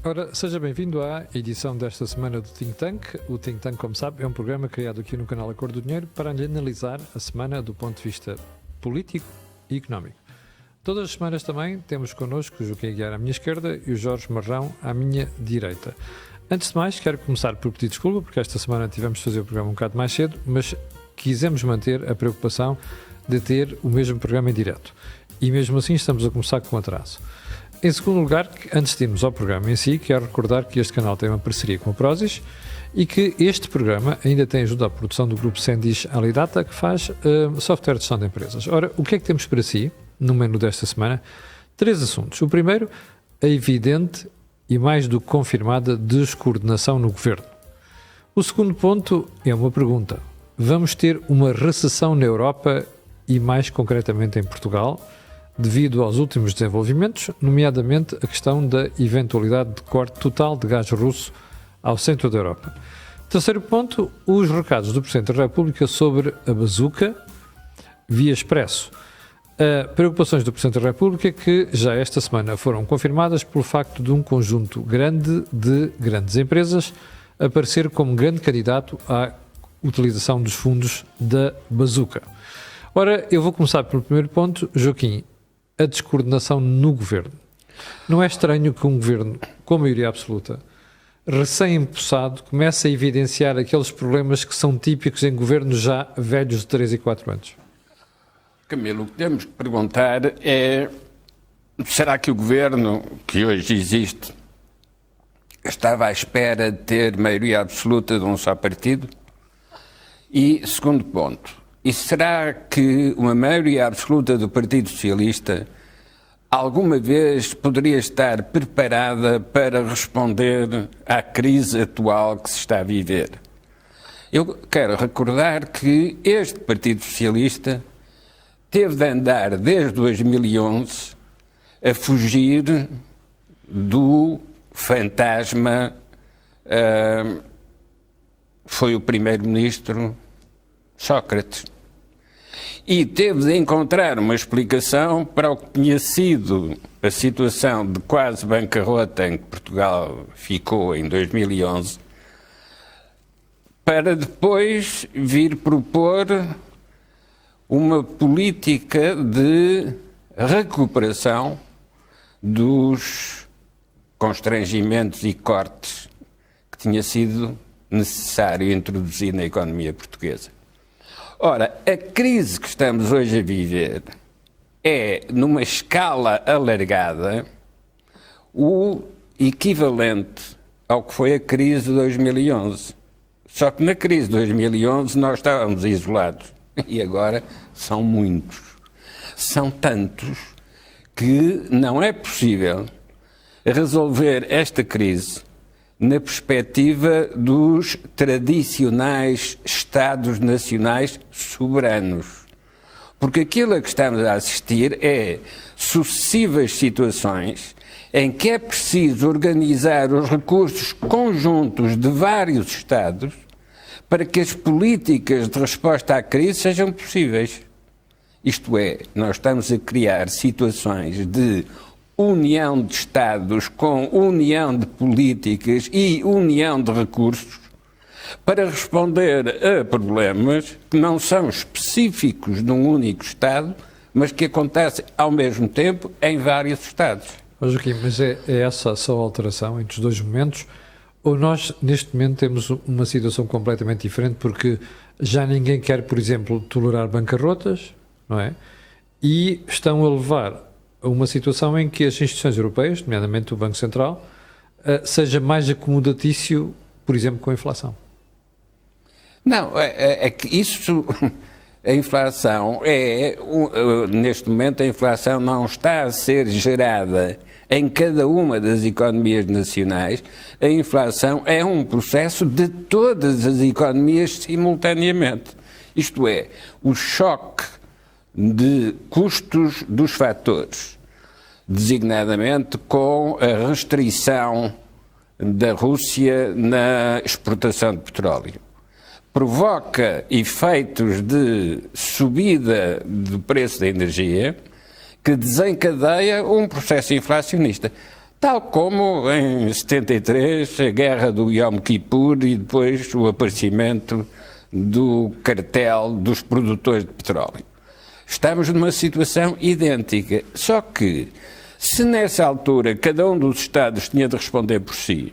Ora, seja bem-vindo à edição desta semana do Think Tank. O Think Tank, como sabe, é um programa criado aqui no canal Acordo do Dinheiro para analisar a semana do ponto de vista político e económico. Todas as semanas também temos connosco o Joaquim Aguiar à minha esquerda e o Jorge Marrão à minha direita. Antes de mais, quero começar por pedir desculpa, porque esta semana tivemos de fazer o programa um bocado mais cedo, mas quisemos manter a preocupação de ter o mesmo programa em direto. E mesmo assim estamos a começar com atraso. Em segundo lugar, antes de irmos ao programa em si, quero recordar que este canal tem uma parceria com a Prozis e que este programa ainda tem ajuda à produção do grupo Sendis Alidata, que faz software de gestão de empresas. Ora, o que é que temos para si, no menu desta semana? 3 assuntos. O primeiro, a evidente e mais do que confirmada descoordenação no governo. O segundo ponto é uma pergunta. Vamos ter uma recessão na Europa e mais concretamente em Portugal, devido aos últimos desenvolvimentos, nomeadamente a questão da eventualidade de corte total de gás russo ao centro da Europa. Terceiro ponto, os recados do Presidente da República sobre a bazuca via expresso. Preocupações do Presidente da República que já esta semana foram confirmadas pelo facto de um conjunto grande de grandes empresas aparecer como grande candidato à utilização dos fundos da bazuca. Ora, eu vou começar pelo primeiro ponto. Joaquim, a descoordenação no governo. Não é estranho que um governo com maioria absoluta, recém-empossado, comece a evidenciar aqueles problemas que são típicos em governos já velhos de 3 e 4 anos? Camilo, o que temos que perguntar é: será que o governo que hoje existe estava à espera de ter maioria absoluta de um só partido? E, segundo ponto, e será que uma maioria absoluta do Partido Socialista alguma vez poderia estar preparada para responder à crise atual que se está a viver? Eu quero recordar que este Partido Socialista teve de andar desde 2011 a fugir do fantasma. Foi o primeiro-ministro Sócrates. E teve de encontrar uma explicação para o que tinha sido a situação de quase bancarrota em que Portugal ficou em 2011, para depois vir propor uma política de recuperação dos constrangimentos e cortes que tinha sido necessário introduzir na economia portuguesa. Ora, a crise que estamos hoje a viver é, numa escala alargada, o equivalente ao que foi a crise de 2011. Só que na crise de 2011 nós estávamos isolados e agora são muitos. São tantos que não é possível resolver esta crise na perspectiva dos tradicionais Estados nacionais soberanos. Porque aquilo a que estamos a assistir é sucessivas situações em que é preciso organizar os recursos conjuntos de vários Estados para que as políticas de resposta à crise sejam possíveis. Isto é, nós estamos a criar situações de união de Estados com união de políticas e união de recursos para responder a problemas que não são específicos de um único Estado, mas que acontecem ao mesmo tempo em vários Estados. Joaquim, mas é essa só a alteração entre os dois momentos? Ou nós, neste momento, temos uma situação completamente diferente porque já ninguém quer, por exemplo, tolerar bancarrotas, não é? E estão a levar a uma situação em que as instituições europeias, nomeadamente o Banco Central, seja mais acomodatício, por exemplo, com a inflação? Não, é que isso, a inflação neste momento a inflação não está a ser gerada em cada uma das economias nacionais. A inflação é um processo de todas as economias simultaneamente. Isto é, o choque de custos dos fatores, designadamente com a restrição da Rússia na exportação de petróleo, provoca efeitos de subida do preço da energia que desencadeia um processo inflacionista. Tal como em 73, a guerra do Yom Kippur e depois o aparecimento do cartel dos produtores de petróleo. Estamos numa situação idêntica, só que se nessa altura cada um dos Estados tinha de responder por si,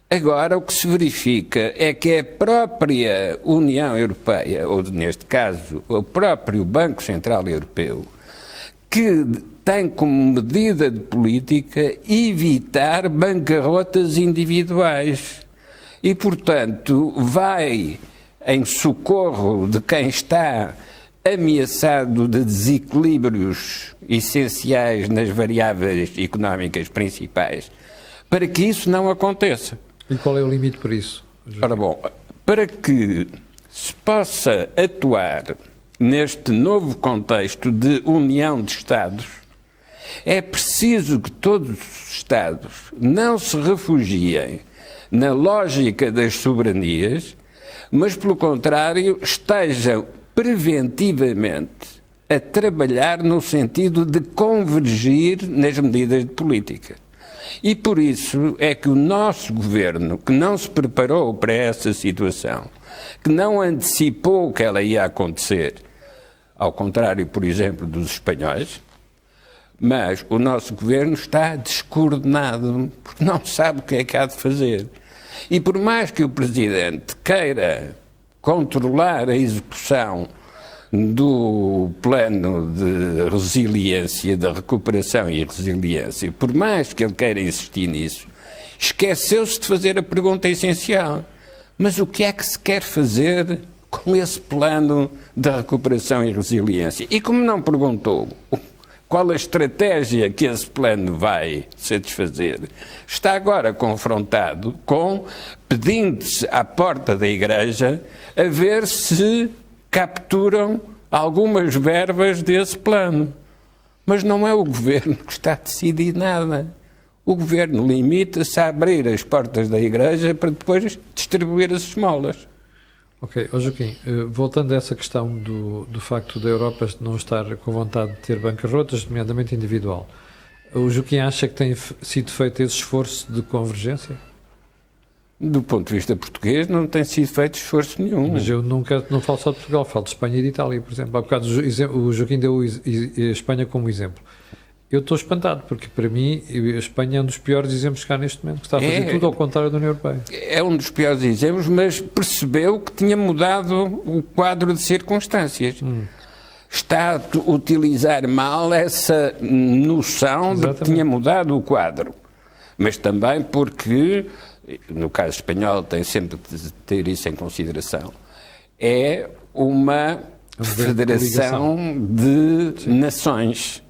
agora o que se verifica é que a própria União Europeia, ou neste caso o próprio Banco Central Europeu, que tem como medida de política evitar bancarrotas individuais e, portanto, vai em socorro de quem está ameaçado de desequilíbrios essenciais nas variáveis económicas principais, para que isso não aconteça. E qual é o limite para isso? Ora bom, para que se possa atuar neste novo contexto de união de Estados, é preciso que todos os Estados não se refugiem na lógica das soberanias, mas, pelo contrário, estejam preventivamente a trabalhar no sentido de convergir nas medidas de política. E por isso é que o nosso governo, que não se preparou para essa situação, que não antecipou que ela ia acontecer, ao contrário, por exemplo, dos espanhóis, mas o nosso governo está descoordenado, porque não sabe o que é que há de fazer. E por mais que o Presidente queira controlar a execução do plano de resiliência, da recuperação e resiliência, por mais que ele queira insistir nisso, esqueceu-se de fazer a pergunta essencial. Mas o que é que se quer fazer com esse plano de recuperação e resiliência? E como não perguntou qual a estratégia que esse plano vai satisfazer, está agora confrontado com pedindo-se à porta da Igreja a ver se capturam algumas verbas desse plano. Mas não é o Governo que está a decidir nada. O Governo limita-se a abrir as portas da Igreja para depois distribuir as esmolas. Ok, Joaquim, voltando a essa questão do facto da Europa não estar com vontade de ter bancarrotas, nomeadamente individual, o Joaquim acha que tem sido feito esse esforço de convergência? Do ponto de vista português, não tem sido feito esforço nenhum. Mas eu não falo só de Portugal, falo de Espanha e de Itália, por exemplo. Há bocado o Joaquim deu a Espanha como exemplo. Eu estou espantado, porque para mim a Espanha é um dos piores exemplos que há neste momento, que está a fazer tudo ao contrário da União Europeia. É um dos piores exemplos, mas percebeu que tinha mudado o quadro de circunstâncias. Está a utilizar mal essa noção de que tinha mudado o quadro. Mas também porque, no caso espanhol, tem sempre de ter isso em consideração, é uma federação de nações.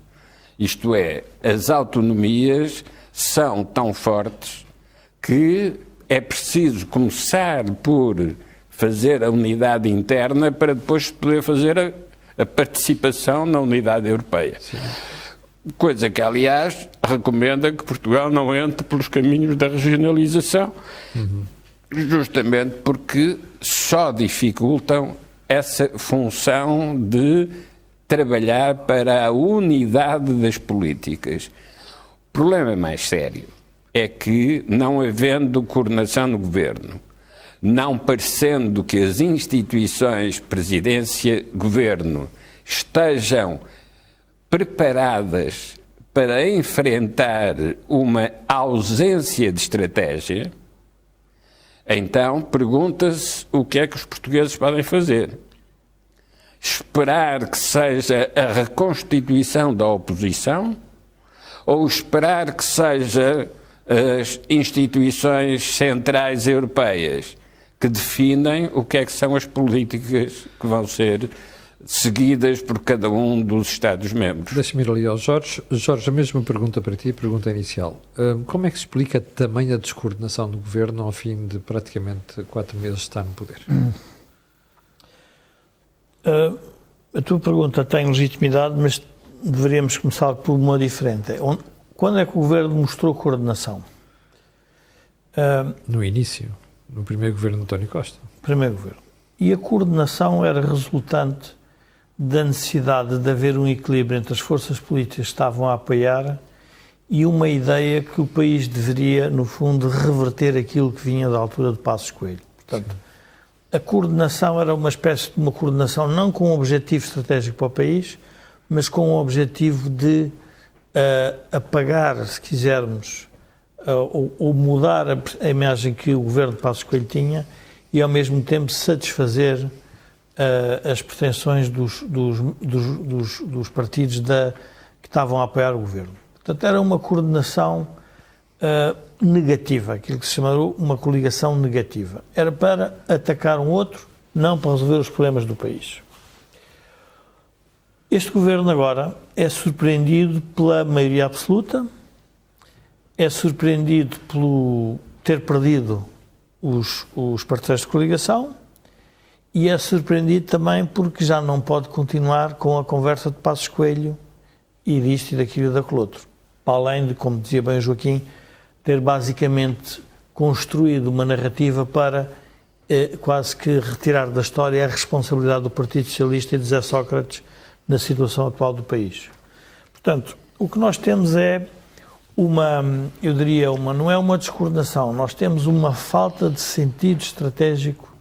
Isto é, as autonomias são tão fortes que é preciso começar por fazer a unidade interna para depois poder fazer a participação na unidade europeia. Sim. Coisa que, aliás, recomenda que Portugal não entre pelos caminhos da regionalização, justamente porque só dificultam essa função de trabalhar para a unidade das políticas. O problema mais sério é que, não havendo coordenação no governo, não parecendo que as instituições, presidência, governo, estejam preparadas para enfrentar uma ausência de estratégia, então pergunta-se o que é que os portugueses podem fazer. Esperar que seja a reconstituição da oposição ou esperar que seja as instituições centrais europeias que definem o que é que são as políticas que vão ser seguidas por cada um dos Estados-membros? Deixa-me ir ali ao Jorge. Jorge, a mesma pergunta para ti, pergunta inicial. Como é que se explica também a descoordenação do Governo ao fim de praticamente 4 meses de estar no poder? A tua pergunta tem legitimidade, mas deveríamos começar por uma diferente. Quando é que o Governo mostrou coordenação? No início, no primeiro Governo de António Costa. Primeiro Governo. E a coordenação era resultante da necessidade de haver um equilíbrio entre as forças políticas que estavam a apoiar e uma ideia que o país deveria, no fundo, reverter aquilo que vinha da altura de Passos Coelho. Portanto, a coordenação era uma espécie de uma coordenação não com um objetivo estratégico para o país, mas com o objetivo de apagar, se quisermos, ou mudar a imagem que o governo de Passos Coelho tinha e, ao mesmo tempo, satisfazer as pretensões dos partidos que estavam a apoiar o governo. Portanto, era uma coordenação negativa, aquilo que se chamou uma coligação negativa. Era para atacar um outro, não para resolver os problemas do país. Este governo agora é surpreendido pela maioria absoluta, é surpreendido pelo ter perdido os parceiros de coligação e é surpreendido também porque já não pode continuar com a conversa de Passos Coelho e disto e daquilo e daquele outro. Para além de, como dizia bem o Joaquim, ter basicamente construído uma narrativa para quase que retirar da história a responsabilidade do Partido Socialista e de José Sócrates na situação atual do país. Portanto, o que nós temos é eu diria, não é uma descoordenação, nós temos uma falta de sentido estratégico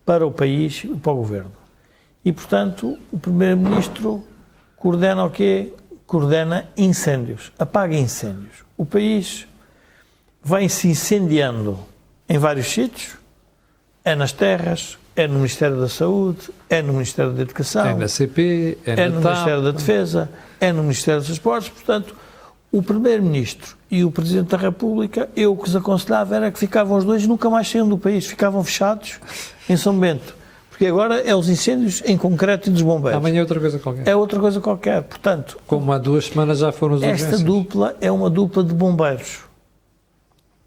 para o país e para o governo. E, portanto, o Primeiro-Ministro coordena o quê? Coordena incêndios, apaga incêndios. O país vai-se incendiando em vários sítios, é nas terras, é no Ministério da Saúde, é no Ministério da Educação, É na CP, é no TAP. Ministério da Defesa, é no Ministério dos Transportes. Portanto, o Primeiro-Ministro e o Presidente da República, eu o que os aconselhava era que ficavam os dois e nunca mais saíam do país, ficavam fechados em São Bento. Porque agora é os incêndios em concreto e dos bombeiros. Amanhã é outra coisa qualquer. É outra coisa qualquer. Portanto, Como há 2 semanas já foram os esta urgências. dupla é uma dupla de bombeiros.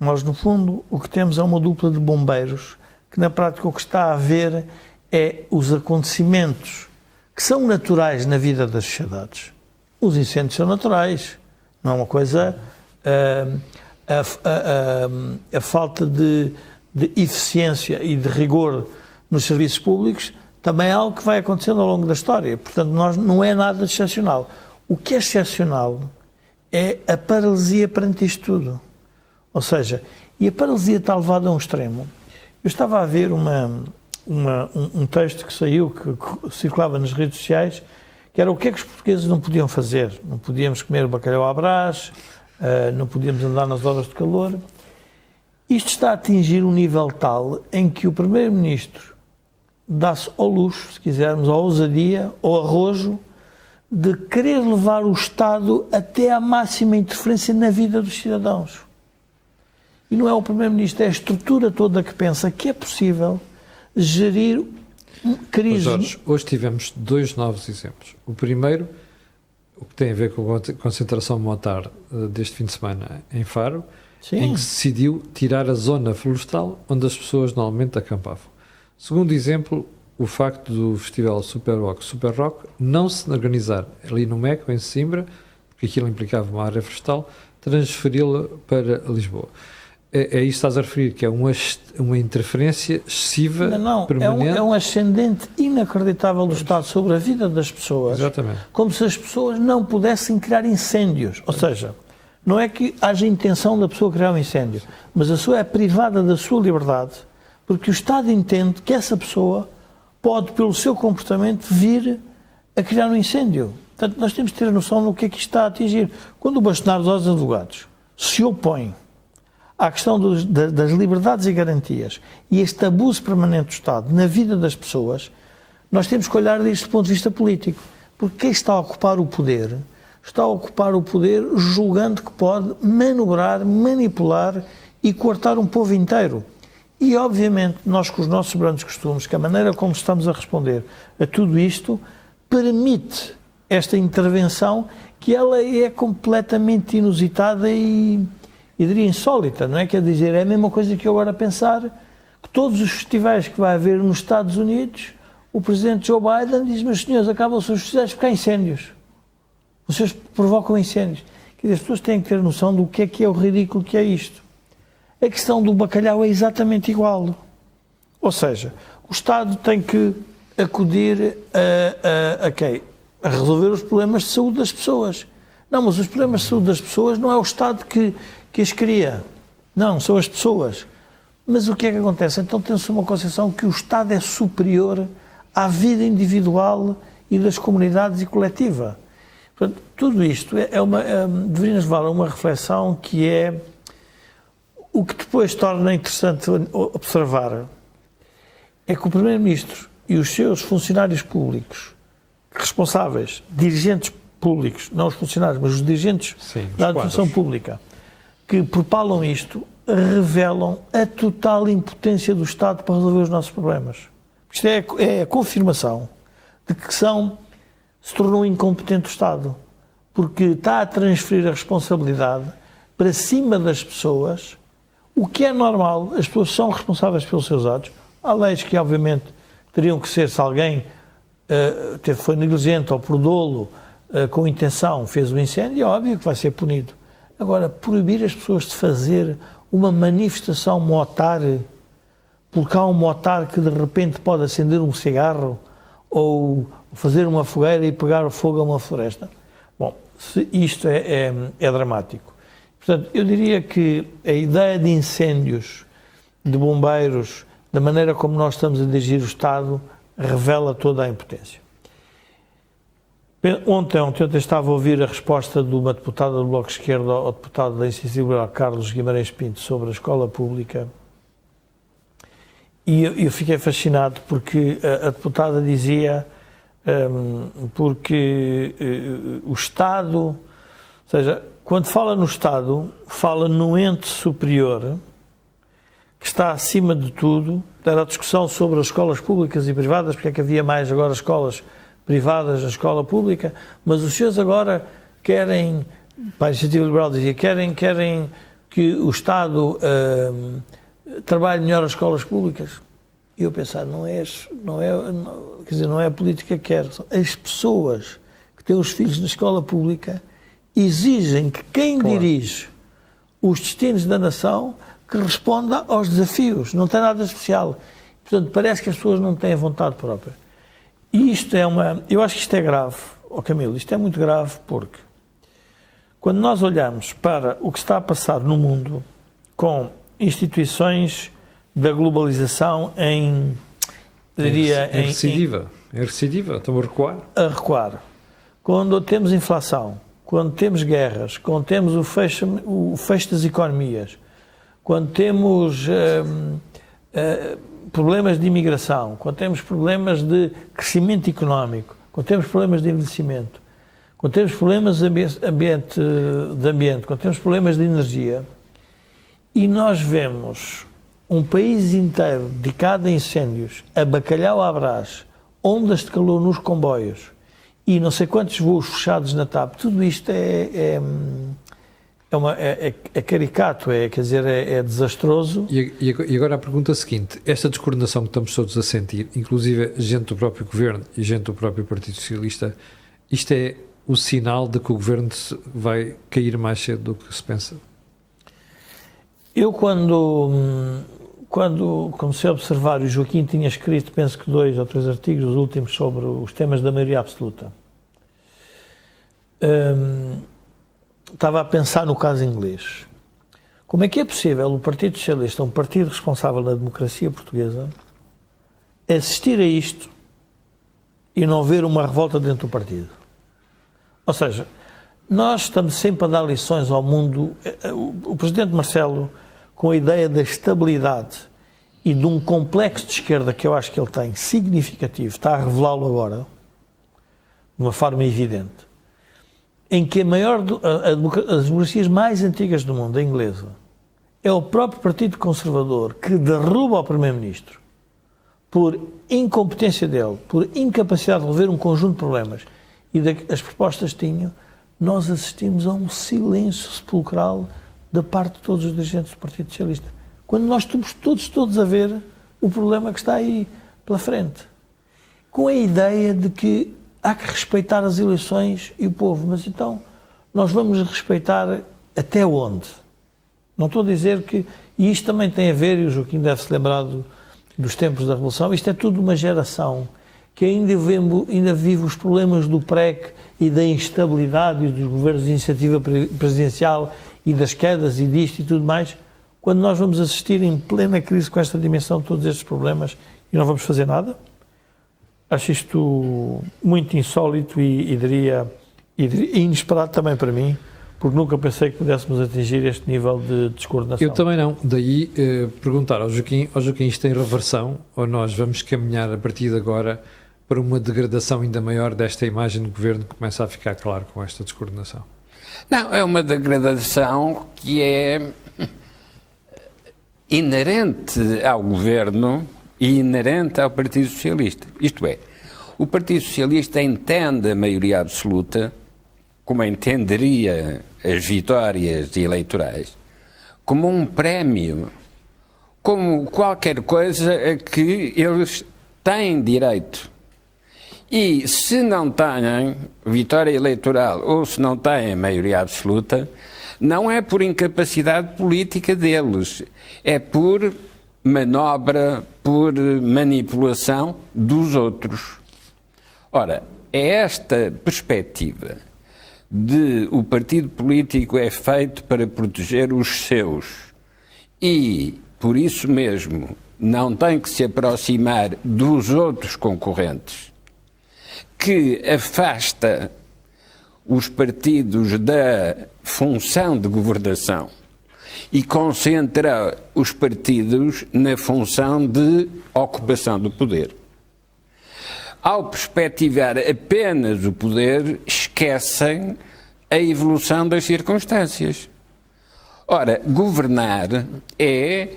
Nós, no fundo, o que temos é uma dupla de bombeiros que, na prática, o que está a haver é os acontecimentos que são naturais na vida das sociedades. Os incêndios são naturais. Não é uma coisa... A falta de eficiência e de rigor nos serviços públicos também é algo que vai acontecendo ao longo da história. Portanto, não é nada excepcional. O que é excepcional é a paralisia perante isto tudo. Ou seja, e a paralisia está levada a um extremo. Eu estava a ver um texto que saiu, que circulava nas redes sociais, que era o que é que os portugueses não podiam fazer. Não podíamos comer bacalhau à Brás, não podíamos andar nas horas de calor. Isto está a atingir um nível tal em que o Primeiro-Ministro dá-se ao luxo, se quisermos, à ousadia, ao arrojo, de querer levar o Estado até à máxima interferência na vida dos cidadãos. E não é o Primeiro-Ministro, é a estrutura toda que pensa que é possível gerir crise. Jorge, hoje tivemos 2 novos exemplos. O primeiro, o que tem a ver com a concentração militar deste fim de semana em Faro, Sim. em que se decidiu tirar a zona florestal onde as pessoas normalmente acampavam. Segundo exemplo, o facto do festival Super Rock não se organizar ali no MEC ou em Sesimbra, porque aquilo implicava uma área florestal, transferi-la para Lisboa. É isso que estás a referir, que é uma interferência excessiva, permanente? É um ascendente inacreditável do Estado sobre a vida das pessoas. Exatamente. Como se as pessoas não pudessem criar incêndios. Ou seja, não é que haja intenção da pessoa criar um incêndio, mas a pessoa é privada da sua liberdade, porque o Estado entende que essa pessoa pode, pelo seu comportamento, vir a criar um incêndio. Portanto, nós temos que ter a noção do que é que isto está a atingir. Quando o bastonário dos advogados se opõe à questão das liberdades e garantias e este abuso permanente do Estado na vida das pessoas, nós temos que olhar disto do ponto de vista político. Porque quem está a ocupar o poder, está a ocupar o poder julgando que pode manobrar, manipular e coartar um povo inteiro. E, obviamente, nós com os nossos brandos costumes, que a maneira como estamos a responder a tudo isto, permite esta intervenção que ela é completamente inusitada e diria insólita, não é? Quer dizer, é a mesma coisa que eu agora pensar que todos os festivais que vai haver nos Estados Unidos, o presidente Joe Biden diz, meus senhores, acabam-se os festivais porque há incêndios. Vocês provocam incêndios. Quer dizer, as pessoas têm que ter noção do que é o ridículo que é isto. A questão do bacalhau é exatamente igual. Ou seja, o Estado tem que acudir a resolver os problemas de saúde das pessoas. Não, mas os problemas de saúde das pessoas não é o Estado que as cria. Não, são as pessoas. Mas o que é que acontece? Então tem-se uma concepção que o Estado é superior à vida individual e das comunidades e coletiva. Portanto, tudo isto deveria nos levar a uma reflexão que é o que depois torna interessante observar é que o Primeiro-Ministro e os seus funcionários públicos responsáveis, dirigentes públicos, não os funcionários, mas os dirigentes da administração pública, que propalam isto, revelam a total impotência do Estado para resolver os nossos problemas. Isto é a confirmação de que se tornou incompetente o Estado, porque está a transferir a responsabilidade para cima das pessoas, o que é normal, as pessoas são responsáveis pelos seus atos. Há leis que, obviamente, teriam que ser, se alguém foi negligente ou por dolo, com intenção, fez o incêndio, é óbvio que vai ser punido. Agora, proibir as pessoas de fazer uma manifestação motar, porque há um motar que de repente pode acender um cigarro ou fazer uma fogueira e pegar fogo a uma floresta. Bom, isto é dramático. Portanto, eu diria que a ideia de incêndios, de bombeiros, da maneira como nós estamos a dirigir o Estado, revela toda a impotência. Ontem estava a ouvir a resposta de uma deputada do Bloco de Esquerda ao deputado da Iniciativa Liberal, Carlos Guimarães Pinto, sobre a escola pública, e eu fiquei fascinado porque a deputada dizia porque o Estado, ou seja, quando fala no Estado, fala no ente superior que está acima de tudo. Era a discussão sobre as escolas públicas e privadas, porque é que havia mais agora escolas privadas na escola pública, mas os senhores agora querem, para a Iniciativa Liberal dizia, querem que o Estado trabalhe melhor as escolas públicas. E eu pensar, não é a política que quer. As pessoas que têm os filhos na escola pública exigem que quem dirige os destinos da nação que responda aos desafios, não tem nada especial. Portanto, parece que as pessoas não têm vontade própria. E isto eu acho que isto é grave, Camilo, isto é muito grave porque quando nós olhamos para o que está a passar no mundo com instituições da globalização é recidiva, estão a recuar. A recuar. Quando temos inflação, quando temos guerras, quando temos o fecho das economias, quando temos problemas de imigração, quando temos problemas de crescimento económico, quando temos problemas de envelhecimento, quando temos problemas de ambiente, quando temos problemas de energia, e nós vemos um país inteiro dedicado a incêndios, a bacalhau à brás, ondas de calor nos comboios e não sei quantos voos fechados na TAP, tudo isto é caricato, é desastroso. E agora a pergunta seguinte, esta descoordenação que estamos todos a sentir, inclusive gente do próprio Governo e gente do próprio Partido Socialista, isto é o sinal de que o Governo vai cair mais cedo do que se pensa? Eu quando comecei a observar, e o Joaquim tinha escrito, penso que 2 ou 3 artigos, os últimos sobre os temas da maioria absoluta, estava a pensar no caso inglês. Como é que é possível o Partido Socialista, um partido responsável na democracia portuguesa, assistir a isto e não ver uma revolta dentro do partido? Ou seja, nós estamos sempre a dar lições ao mundo. O Presidente Marcelo, com a ideia da estabilidade e de um complexo de esquerda que eu acho que ele tem, significativo, está a revelá-lo agora, de uma forma evidente, em que as democracias mais antigas do mundo, a inglesa, é o próprio Partido Conservador que derruba o Primeiro-Ministro por incompetência dele, por incapacidade de resolver um conjunto de problemas, e as propostas tinham, nós assistimos a um silêncio sepulcral da parte de todos os dirigentes do Partido Socialista. Quando nós estamos todos a ver o problema que está aí pela frente. Com a ideia de que há que respeitar as eleições e o povo. Mas então, nós vamos respeitar até onde? Não estou a dizer que... E isto também tem a ver, e o Joaquim deve-se lembrar dos tempos da Revolução, isto é tudo uma geração. que ainda vive os problemas do PREC e da instabilidade e dos governos de iniciativa presidencial e das quedas e disto e tudo mais, quando nós vamos assistir em plena crise com esta dimensão, todos estes problemas, e não vamos fazer nada? Acho isto muito insólito e diria inesperado também para mim, porque nunca pensei que pudéssemos atingir este nível de descoordenação. Eu também não. Daí perguntar ao Joaquim, isto tem reversão ou nós vamos caminhar a partir de agora para uma degradação ainda maior desta imagem do governo que começa a ficar claro com esta descoordenação? Não, é uma degradação que é inerente ao governo e inerente ao Partido Socialista. Isto é, o Partido Socialista entende a maioria absoluta, como entenderia as vitórias eleitorais, como um prémio, como qualquer coisa a que eles têm direito. E se não têm vitória eleitoral ou se não têm maioria absoluta, não é por incapacidade política deles, é por manobra, por manipulação dos outros. Ora, é esta perspectiva de o partido político é feito para proteger os seus e, por isso mesmo, não tem que se aproximar dos outros concorrentes, que afasta os partidos da função de governação e concentra os partidos na função de ocupação do poder. Ao perspectivar apenas o poder, esquecem a evolução das circunstâncias. Ora, governar é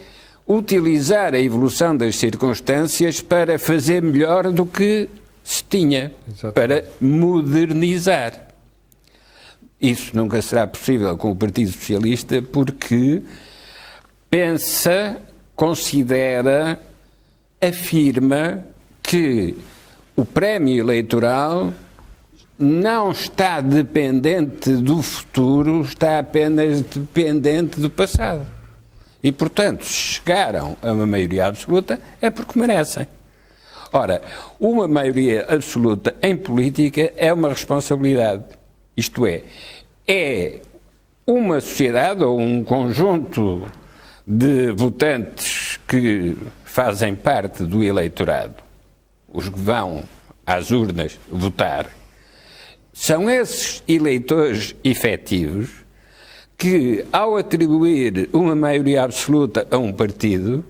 utilizar a evolução das circunstâncias para fazer melhor do que se tinha, Exato. para modernizar. Isso nunca será possível com o Partido Socialista porque pensa, considera, afirma que o prémio eleitoral não está dependente do futuro, está apenas dependente do passado. E, portanto, se chegaram a uma maioria absoluta é porque merecem. Ora, uma maioria absoluta em política é uma responsabilidade. Isto é uma sociedade ou um conjunto de votantes que fazem parte do eleitorado, os que vão às urnas votar, são esses eleitores efetivos que, ao atribuir uma maioria absoluta a um partido,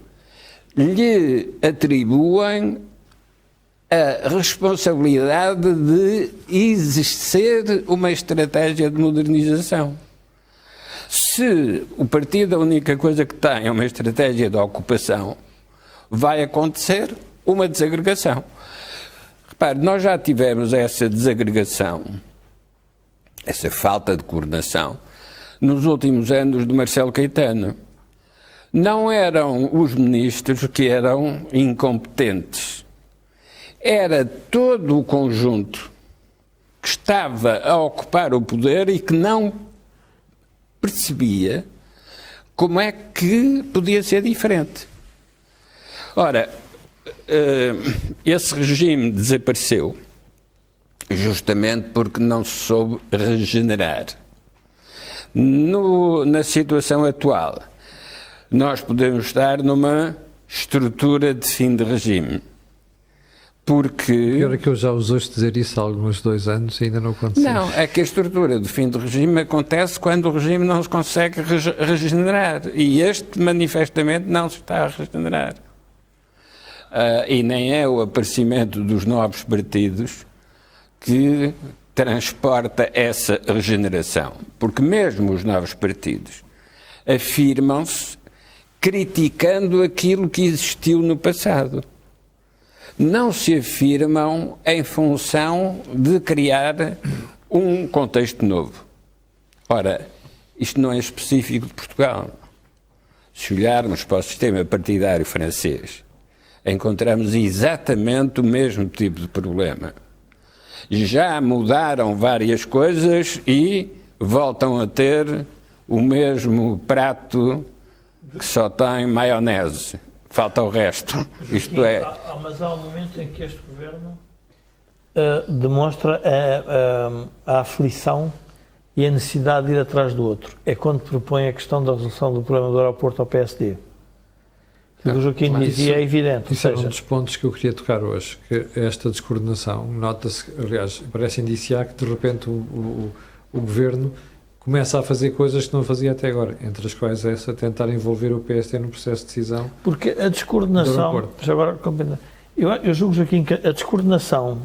lhe atribuem a responsabilidade de exercer uma estratégia de modernização. Se o partido a única coisa que tem é uma estratégia de ocupação, vai acontecer uma desagregação. Repare, nós já tivemos essa desagregação, essa falta de coordenação, nos últimos anos de Marcelo Caetano. Não eram os ministros que eram incompetentes. Era todo o conjunto que estava a ocupar o poder e que não percebia como é que podia ser diferente. Ora, esse regime desapareceu justamente porque não se soube regenerar. Na situação atual, nós podemos estar numa estrutura de fim de regime. Porque... Pior é que eu já os ouço dizer isso há alguns 2 anos e ainda não aconteceu. Não, é que a estrutura de fim de regime acontece quando o regime não se consegue regenerar. E este, manifestamente, não se está a regenerar. E nem é o aparecimento dos novos partidos que transporta essa regeneração. Porque mesmo os novos partidos afirmam-se criticando aquilo que existiu no passado. Não se afirmam em função de criar um contexto novo. Ora, isto não é específico de Portugal. Se olharmos para o sistema partidário francês, encontramos exatamente o mesmo tipo de problema. Já mudaram várias coisas e voltam a ter o mesmo prato que só tem maionese. Falta o resto. Isto é... Mas há um momento em que este governo demonstra a aflição e a necessidade de ir atrás do outro. É quando propõe a questão da resolução do problema do aeroporto ao PSD. O que o Joaquim dizia é evidente. Isso é um dos pontos que eu queria tocar hoje, que esta descoordenação, nota-se, aliás, parece indiciar que de repente o Governo começa a fazer coisas que não fazia até agora, entre as quais essa, tentar envolver o PSD no processo de decisão. Porque a descoordenação, agora, eu julgo, Joaquim, que a descoordenação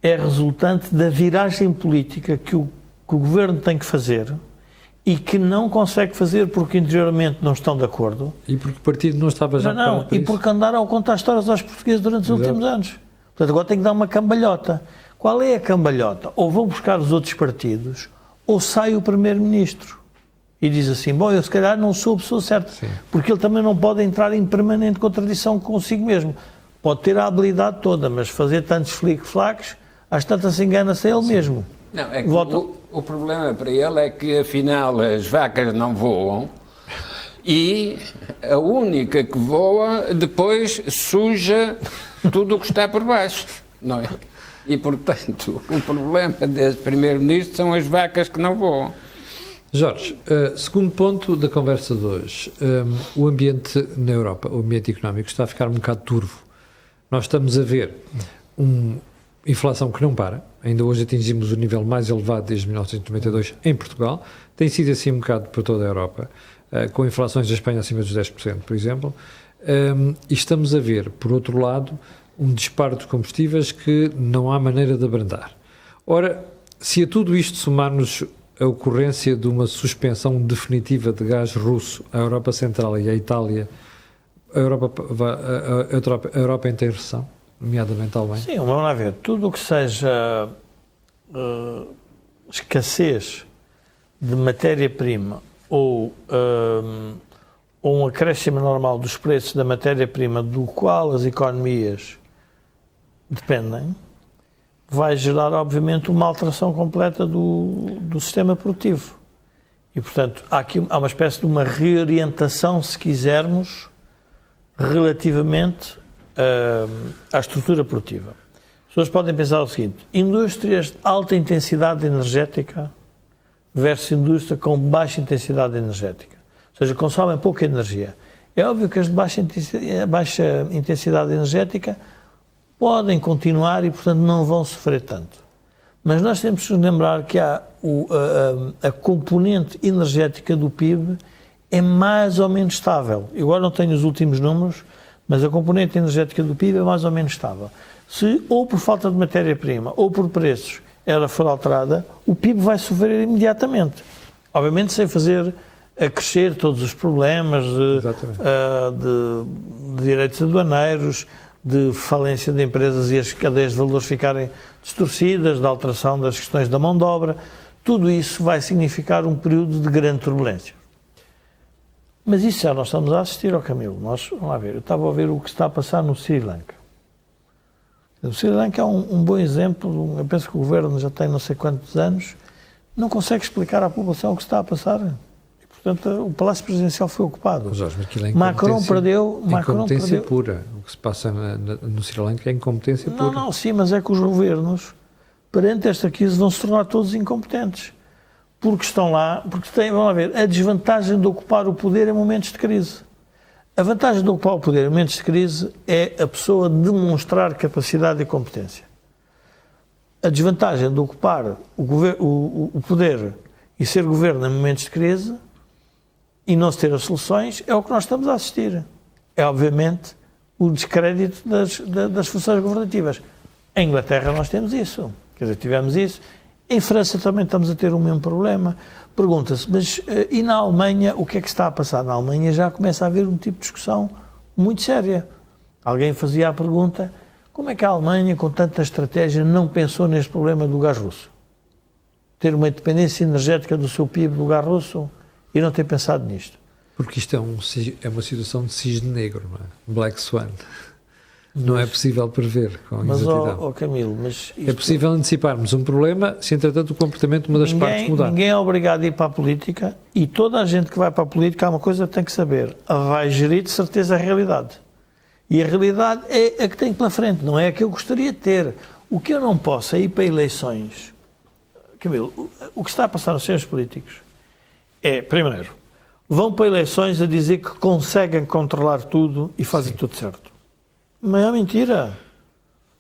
é resultante da viragem política que o Governo tem que fazer e que não consegue fazer porque interiormente não estão de acordo. E porque o partido não estava já Não, e porque andaram a contar histórias aos portugueses durante os últimos anos. Portanto, agora tem que dar uma cambalhota. Qual é a cambalhota? Ou vão buscar os outros partidos, ou sai o Primeiro-Ministro e diz assim, bom, eu se calhar não sou a pessoa certa, Sim. porque ele também não pode entrar em permanente contradição consigo mesmo. Pode ter a habilidade toda, mas fazer tantos flic-flacs, às tantas se engana-se a ele mesmo. Não, é que o problema para ele é que afinal as vacas não voam e a única que voa depois suja tudo o que está por baixo, não é? E portanto o problema desse Primeiro-Ministro são as vacas que não voam. Jorge, segundo ponto da conversa de hoje, o ambiente na Europa, o ambiente económico está a ficar um bocado turvo. Nós estamos a ver inflação que não para, ainda hoje atingimos o nível mais elevado desde 1992 em Portugal, tem sido assim um bocado para toda a Europa, com inflações da Espanha acima dos 10%, por exemplo, e estamos a ver, por outro lado, um disparo de combustíveis que não há maneira de abrandar. Ora, se a tudo isto somarmos a ocorrência de uma suspensão definitiva de gás russo à Europa Central e à Itália, a Europa entra em recessão, nomeadamente a Alemanha? Sim, vamos lá ver. Tudo o que seja escassez de matéria-prima ou um acréscimo normal dos preços da matéria-prima do qual as economias dependem, vai gerar, obviamente, uma alteração completa do sistema produtivo. E, portanto, há uma espécie de uma reorientação, se quisermos, relativamente à estrutura produtiva. As pessoas podem pensar o seguinte: indústrias de alta intensidade energética versus indústria com baixa intensidade energética. Ou seja, consomem pouca energia. É óbvio que as de baixa intensidade energética podem continuar e, portanto, não vão sofrer tanto. Mas nós temos que nos lembrar que há a componente energética do PIB é mais ou menos estável. Eu agora não tenho os últimos números, mas a componente energética do PIB é mais ou menos estável. Se ou por falta de matéria-prima ou por preços ela for alterada, o PIB vai sofrer imediatamente. Obviamente sem fazer crescer todos os problemas de direitos aduaneiros, de falência de empresas e as cadeias de valores ficarem distorcidas, da alteração das questões da mão de obra. Tudo isso vai significar um período de grande turbulência. Mas isso já nós estamos a assistir ao Camilo. Vamos lá ver, eu estava a ver o que está a passar no Sri Lanka. O Sri Lanka é um bom exemplo. Eu penso que o governo já tem não sei quantos anos, não consegue explicar à população o que está a passar. Portanto, o Palácio Presidencial foi ocupado. Jorge, Macron perdeu... Incompetência pura. O que se passa no Sri Lanka é incompetência pura. Não, sim, mas é que os governos, perante esta crise, vão se tornar todos incompetentes. Porque estão lá, porque têm, vamos lá ver, a desvantagem de ocupar o poder em momentos de crise. A vantagem de ocupar o poder em momentos de crise é a pessoa demonstrar capacidade e competência. A desvantagem de ocupar o poder e ser governo em momentos de crise e não se ter as soluções é o que nós estamos a assistir. É, obviamente, o descrédito das funções governativas. Em Inglaterra nós temos isso. Quer dizer, tivemos isso. Em França também estamos a ter o mesmo problema. Pergunta-se, mas e na Alemanha o que é que está a passar? Na Alemanha já começa a haver um tipo de discussão muito séria. Alguém fazia a pergunta, como é que a Alemanha, com tanta estratégia, não pensou neste problema do gás russo? Ter uma independência energética do seu PIB do gás russo e não ter pensado nisto. Porque isto é uma situação de cisne negro, não é? Black Swan. Não é possível prever com exatidão. Camilo, mas isto... É possível anteciparmos um problema se, entretanto, o comportamento de uma das partes mudar. Ninguém é obrigado a ir para a política e toda a gente que vai para a política há uma coisa que tem que saber. Vai gerir de certeza a realidade. E a realidade é a que tem pela frente, não é a que eu gostaria de ter. O que eu não posso é ir para eleições. Camilo, o que está a passar nos centros políticos é, primeiro, vão para eleições a dizer que conseguem controlar tudo e fazem tudo certo. Mas é mentira.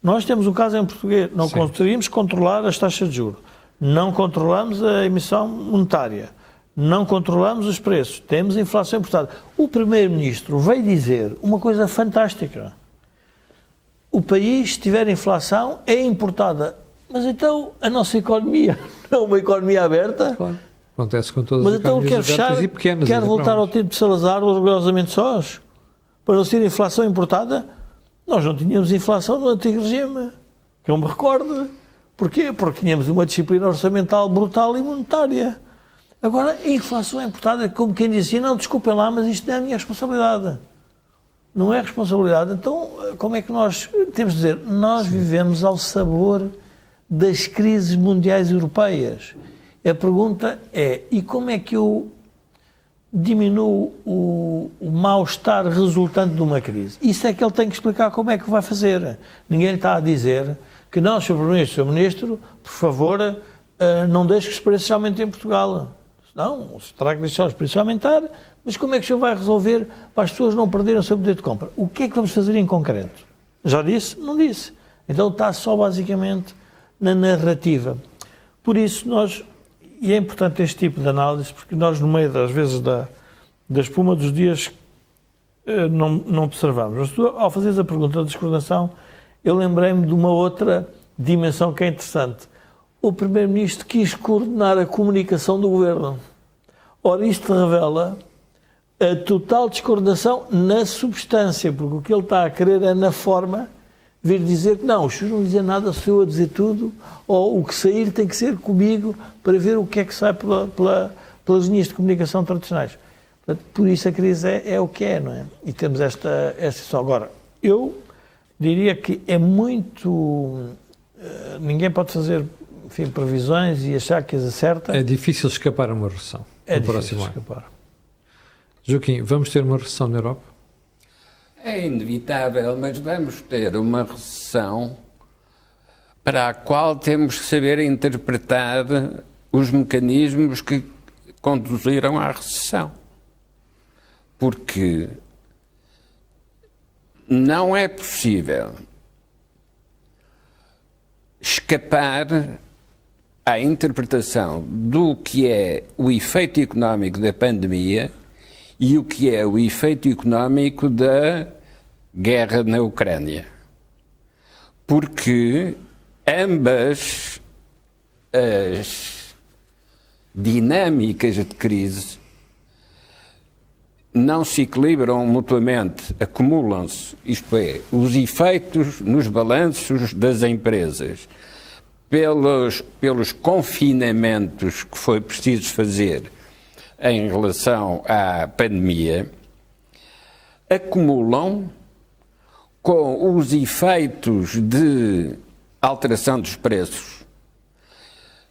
Nós temos um caso em português. Não conseguimos controlar as taxas de juros. Não controlamos a emissão monetária. Não controlamos os preços. Temos inflação importada. O Primeiro-Ministro veio dizer uma coisa fantástica. O país, se tiver inflação, é importada. Mas então a nossa economia não é uma economia aberta? Claro. Acontece com todas Mas as então economias quer fechar, abertas e pequenas. quer voltar ao tempo de Salazar, orgulhosamente sós? Para não ser inflação importada? Nós não tínhamos inflação no antigo regime, que eu me recordo. Porquê? Porque tínhamos uma disciplina orçamental brutal e monetária. Agora, a inflação é importada, como quem dizia, não, desculpem lá, mas isto não é a minha responsabilidade. Não é responsabilidade. Então, como é que nós temos de dizer? Nós vivemos ao sabor das crises mundiais europeias. A pergunta é, e como é que eu diminuo o mal-estar resultante de uma crise? Isso é que ele tem que explicar como é que vai fazer. Ninguém lhe está a dizer que não, Sr. Primeiro-Ministro, Sr. Ministro, por favor, não deixe que os preços aumentem em Portugal. Não, se terá que deixar os preços aumentar, mas como é que o senhor vai resolver para as pessoas não perderem o seu poder de compra? O que é que vamos fazer em concreto? Já disse? Não disse. Então está só basicamente na narrativa. Por isso nós, e é importante este tipo de análise, porque nós no meio das vezes da espuma dos dias não observamos. Mas tu, ao fazeres a pergunta da descoordenação, eu lembrei-me de uma outra dimensão que é interessante. O Primeiro-Ministro quis coordenar a comunicação do Governo. Ora, isto revela a total descoordenação na substância, porque o que ele está a querer é na forma vir dizer que não, os senhores não dizem nada, sou eu a dizer tudo, ou o que sair tem que ser comigo para ver o que é que sai pelas linhas de comunicação tradicionais. Portanto, por isso a crise é o que é, não é? E temos esta situação. Agora, eu diria que é muito... ninguém pode fazer, enfim, previsões e achar que as acerta. É difícil escapar a uma recessão no próximo ano. Escapar. Joaquim, vamos ter uma recessão na Europa? É inevitável, mas vamos ter uma recessão para a qual temos que saber interpretar os mecanismos que conduziram à recessão. Porque não é possível escapar à interpretação do que é o efeito económico da pandemia e o que é o efeito económico da guerra na Ucrânia. Porque ambas as dinâmicas de crise não se equilibram mutuamente, acumulam-se, isto é, os efeitos nos balanços das empresas pelos confinamentos que foi preciso fazer em relação à pandemia, acumulam com os efeitos de alteração dos preços,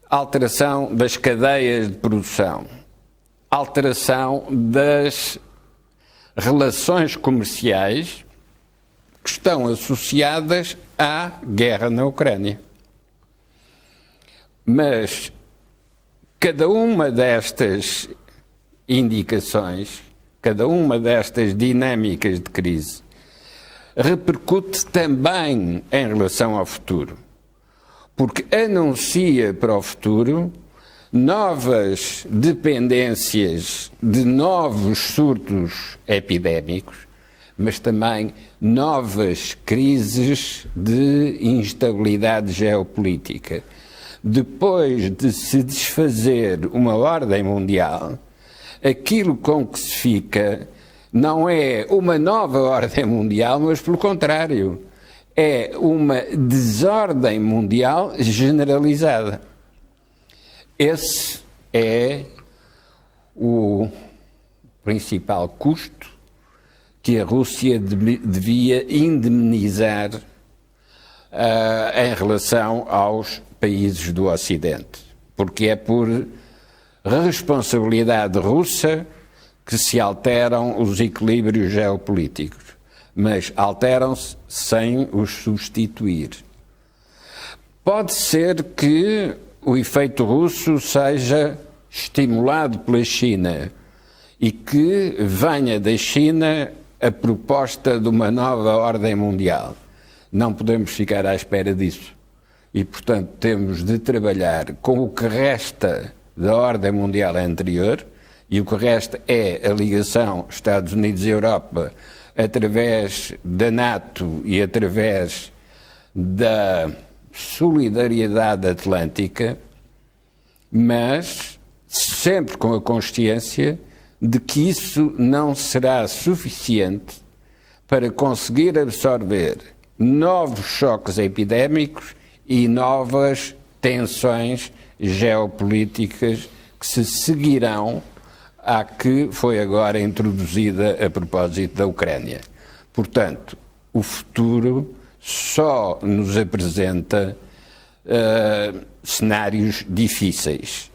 alteração das cadeias de produção, alteração das relações comerciais que estão associadas à guerra na Ucrânia. Mas cada uma destas indicações, cada uma destas dinâmicas de crise, repercute também em relação ao futuro, porque anuncia para o futuro novas dependências de novos surtos epidémicos, mas também novas crises de instabilidade geopolítica. Depois de se desfazer uma ordem mundial, aquilo com que se fica não é uma nova ordem mundial, mas pelo contrário, é uma desordem mundial generalizada. Esse é o principal custo que a Rússia devia indemnizar em relação aos países do Ocidente, porque é por responsabilidade russa que se alteram os equilíbrios geopolíticos, mas alteram-se sem os substituir. Pode ser que o efeito russo seja estimulado pela China e que venha da China a proposta de uma nova ordem mundial. Não podemos ficar à espera disso. E, portanto, temos de trabalhar com o que resta da ordem mundial anterior, e o que resta é a ligação Estados Unidos e Europa através da NATO e através da solidariedade atlântica, mas sempre com a consciência de que isso não será suficiente para conseguir absorver novos choques epidémicos e novas tensões geopolíticas que se seguirão à que foi agora introduzida a propósito da Ucrânia. Portanto, o futuro só nos apresenta cenários difíceis.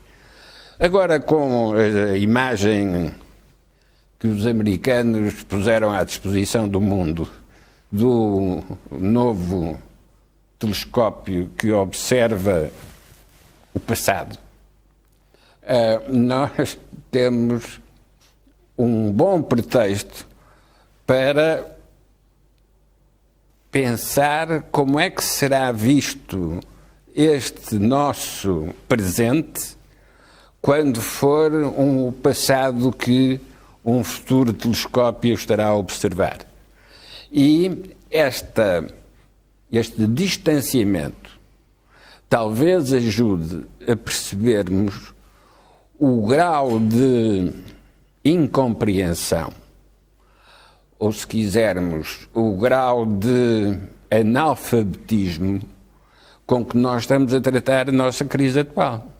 Agora, com a imagem que os americanos puseram à disposição do mundo do novo telescópio que observa o passado, nós temos um bom pretexto para pensar como é que será visto este nosso presente quando for um passado que um futuro telescópio estará a observar. E este distanciamento talvez ajude a percebermos o grau de incompreensão, ou se quisermos, o grau de analfabetismo com que nós estamos a tratar a nossa crise atual.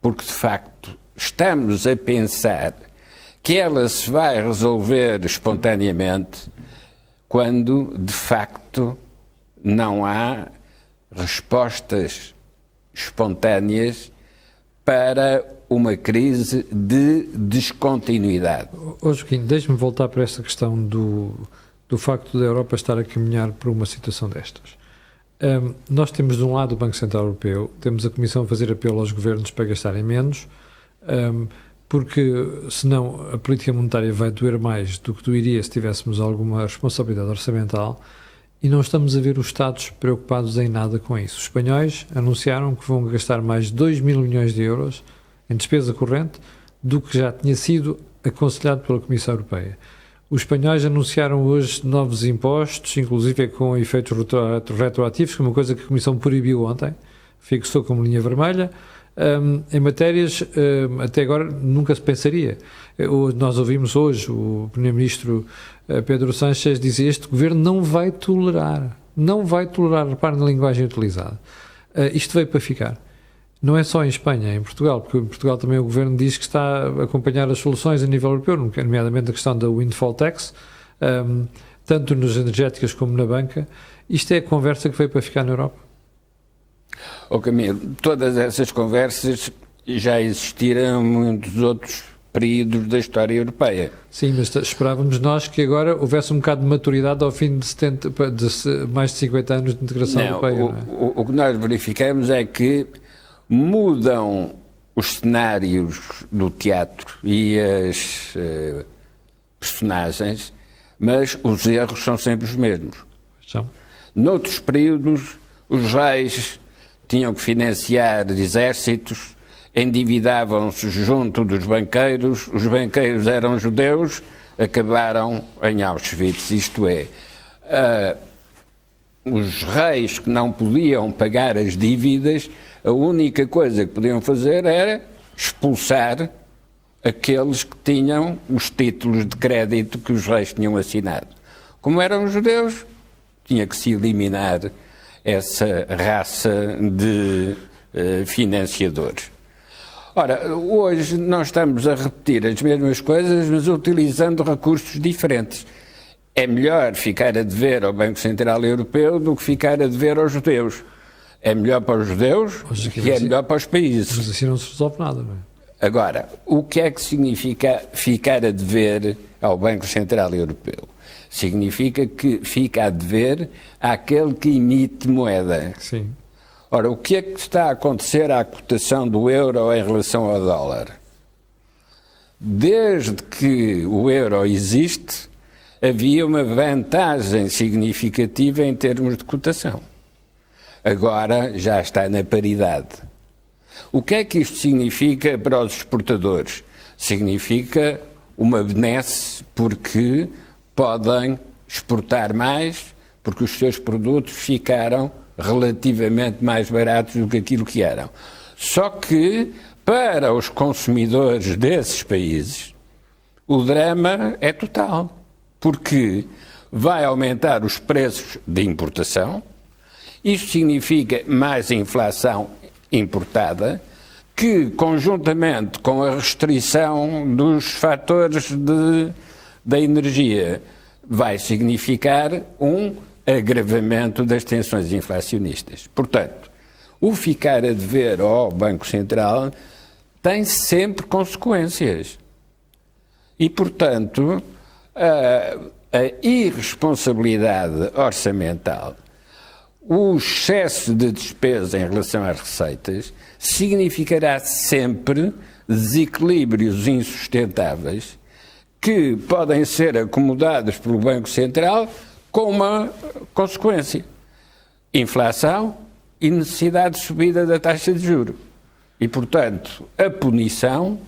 Porque, de facto, estamos a pensar que ela se vai resolver espontaneamente quando, de facto, não há respostas espontâneas para uma crise de descontinuidade. Joaquim, deixe-me voltar para esta questão do facto da Europa estar a caminhar por uma situação destas. Nós temos de um lado o Banco Central Europeu, temos a Comissão a fazer apelo aos governos para gastarem menos, porque senão a política monetária vai doer mais do que doeria se tivéssemos alguma responsabilidade orçamental, e não estamos a ver os Estados preocupados em nada com isso. Os espanhóis anunciaram que vão gastar mais de 2 mil milhões de euros em despesa corrente do que já tinha sido aconselhado pela Comissão Europeia. Os espanhóis anunciaram hoje novos impostos, inclusive com efeitos retroativos, que é uma coisa que a Comissão proibiu ontem, fixou como linha vermelha, em matérias até agora nunca se pensaria. Nós ouvimos hoje o Primeiro-Ministro Pedro Sánchez dizer: este governo não vai tolerar, repare na linguagem utilizada. Isto veio para ficar. Não é só em Espanha, é em Portugal, porque em Portugal também o Governo diz que está a acompanhar as soluções a nível europeu, nomeadamente a questão da windfall tax, tanto nas energéticas como na banca. Isto é a conversa que veio para ficar na Europa? Camilo, todas essas conversas já existiram em muitos outros períodos da história europeia. Sim, mas esperávamos nós que agora houvesse um bocado de maturidade ao fim de mais de 50 anos de integração europeia. O que nós verificamos é que mudam os cenários do teatro e as personagens, mas os erros são sempre os mesmos. São. Noutros períodos, os reis tinham que financiar exércitos, endividavam-se junto dos banqueiros, os banqueiros eram judeus, acabaram em Auschwitz, isto é, os reis que não podiam pagar as dívidas, a única coisa que podiam fazer era expulsar aqueles que tinham os títulos de crédito que os reis tinham assinado. Como eram judeus, tinha que se eliminar essa raça de financiadores. Ora, hoje nós estamos a repetir as mesmas coisas, mas utilizando recursos diferentes. É melhor ficar a dever ao Banco Central Europeu do que ficar a dever aos judeus. É melhor para os judeus e é melhor para os países. Mas assim não se resolve nada, não é? Agora, o que é que significa ficar a dever ao Banco Central Europeu? Significa que fica a dever àquele que emite moeda. Sim. Ora, o que é que está a acontecer à cotação do euro em relação ao dólar? Desde que o euro existe, havia uma vantagem significativa em termos de cotação. Agora já está na paridade. O que é que isto significa para os exportadores? Significa uma benesse porque podem exportar mais, porque os seus produtos ficaram relativamente mais baratos do que aquilo que eram. Só que, para os consumidores desses países, o drama é total, porque vai aumentar os preços de importação, isto significa mais inflação importada, que, conjuntamente com a restrição dos fatores da energia, vai significar um agravamento das tensões inflacionistas. Portanto, o ficar a dever ao Banco Central tem sempre consequências. E, portanto, a irresponsabilidade orçamental, o excesso de despesa em relação às receitas, significará sempre desequilíbrios insustentáveis que podem ser acomodados pelo Banco Central com uma consequência: inflação e necessidade de subida da taxa de juros. E, portanto, a punição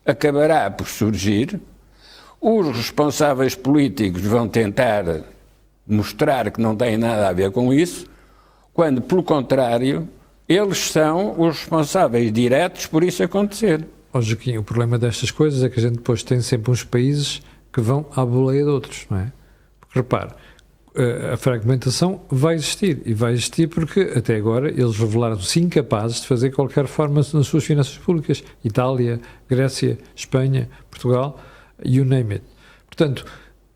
acabará por surgir, os responsáveis políticos vão tentar mostrar que não têm nada a ver com isso, quando, pelo contrário, eles são os responsáveis diretos por isso acontecer. Ó Joaquim, o problema destas coisas é que a gente depois tem sempre uns países que vão à boleia de outros, não é? Porque, repare, a fragmentação vai existir, e vai existir porque, até agora, eles revelaram-se incapazes de fazer qualquer reforma nas suas finanças públicas. Itália, Grécia, Espanha, Portugal, you name it. Portanto,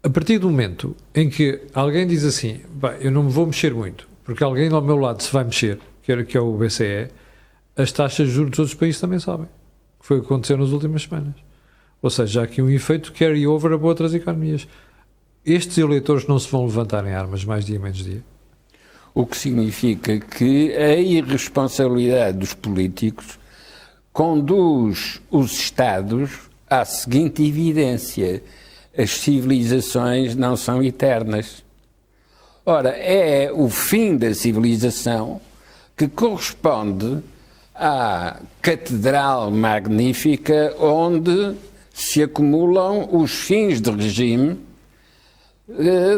a partir do momento em que alguém diz assim, eu não me vou mexer muito, porque alguém ao meu lado se vai mexer, que é o BCE, as taxas de juros dos outros países também sobem. Que foi o que aconteceu nas últimas semanas. Ou seja, há aqui um efeito carry-over para outras economias. Estes eleitores não se vão levantar em armas mais dia menos dia. O que significa que a irresponsabilidade dos políticos conduz os Estados à seguinte evidência: as civilizações não são eternas. Ora, é o fim da civilização que corresponde à catedral magnífica onde se acumulam os fins de regime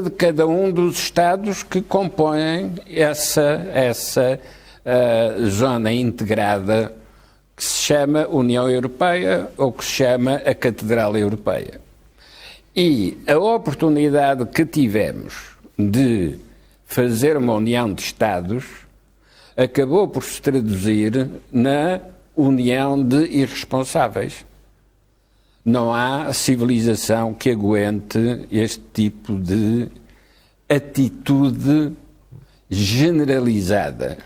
de cada um dos Estados que compõem essa zona integrada que se chama União Europeia ou que se chama a Catedral Europeia. E a oportunidade que tivemos de fazer uma união de Estados acabou por se traduzir na união de irresponsáveis. Não há civilização que aguente este tipo de atitude generalizada.